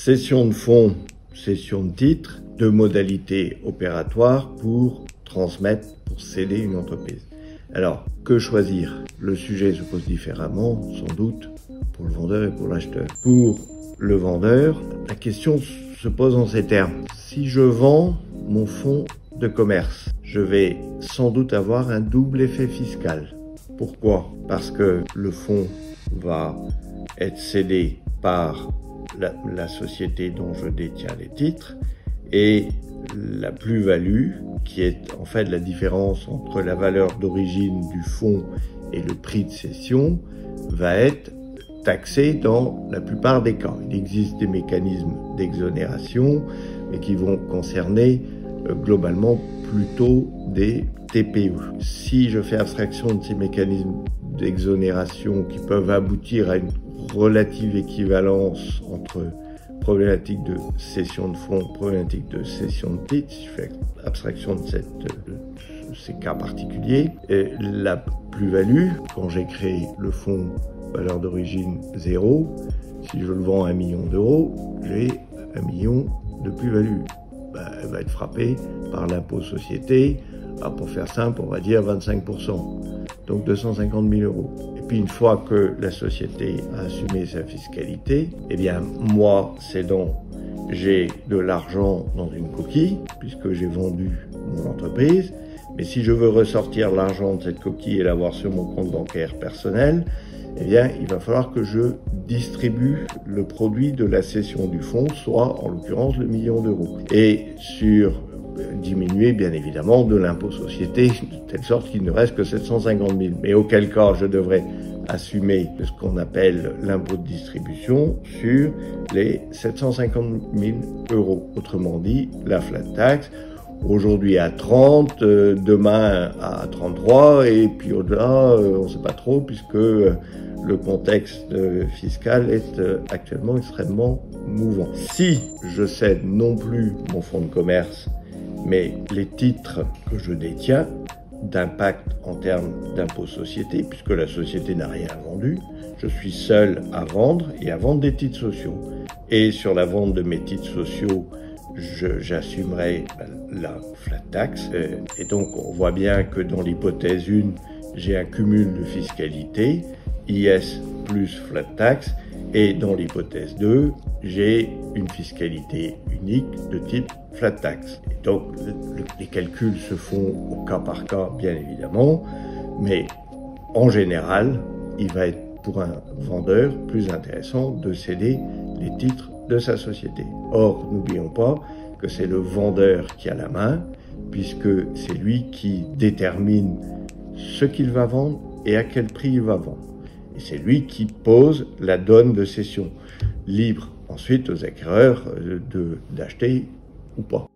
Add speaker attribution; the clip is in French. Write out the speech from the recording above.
Speaker 1: Cession de fonds, cession de titres, deux modalités opératoires pour transmettre, pour céder une entreprise. Alors, que choisir? Le sujet se pose différemment, sans doute, pour le vendeur et pour l'acheteur. Pour le vendeur, la question se pose en ces termes. Si je vends mon fonds de commerce, je vais sans doute avoir un double effet fiscal. Pourquoi? Parce que le fonds va être cédé par la société dont je détiens les titres et la plus-value, qui est en fait la différence entre la valeur d'origine du fonds et le prix de cession, va être taxée dans la plupart des cas. Il existe des mécanismes d'exonération, mais qui vont concerner globalement plutôt des TPE. Si je fais abstraction de ces mécanismes d'exonération qui peuvent aboutir à une relative équivalence entre problématique de cession de fonds, problématique de cession de titres, si je fais abstraction de ces cas particuliers, et la plus-value, quand j'ai créé le fonds valeur d'origine 0, si je le vends à 1 million d'euros, j'ai 1 million de plus-value. Elle va être frappée par l'impôt société, pour faire simple, on va dire 25%, donc 250 000 euros. Et puis une fois que la société a assumé sa fiscalité, eh bien moi, cédant, j'ai de l'argent dans une coquille, puisque j'ai vendu mon entreprise, mais si je veux ressortir l'argent de cette coquille et l'avoir sur mon compte bancaire personnel, eh bien, il va falloir que je distribue le produit de la cession du fonds, soit en l'occurrence le million d'euros. Et sur diminuer bien évidemment de l'impôt société, de telle sorte qu'il ne reste que 750 000. Mais auquel cas, je devrais assumer ce qu'on appelle l'impôt de distribution sur les 750 000 euros. Autrement dit, la flat tax, aujourd'hui à 30, demain à 33, et puis au-delà, on ne sait pas trop, puisque le contexte fiscal est actuellement extrêmement mouvant. Si je cède non plus mon fonds de commerce, mais les titres que je détiens, d'impact en termes d'impôt société, puisque la société n'a rien vendu, je suis seul à vendre et à vendre des titres sociaux. Et sur la vente de mes titres sociaux, j'assumerai la flat tax. Et donc, on voit bien que dans l'hypothèse 1, j'ai un cumul de fiscalité, IS plus flat tax, et dans l'hypothèse 2, j'ai une fiscalité unique de type flat tax. Et donc, les calculs se font au cas par cas, bien évidemment, mais en général, il va être pour un vendeur plus intéressant de céder les titres de sa société. Or, n'oublions pas que c'est le vendeur qui a la main, puisque c'est lui qui détermine ce qu'il va vendre et à quel prix il va vendre. Et c'est lui qui pose la donne de cession, libre ensuite aux acquéreurs d'acheter ou pas.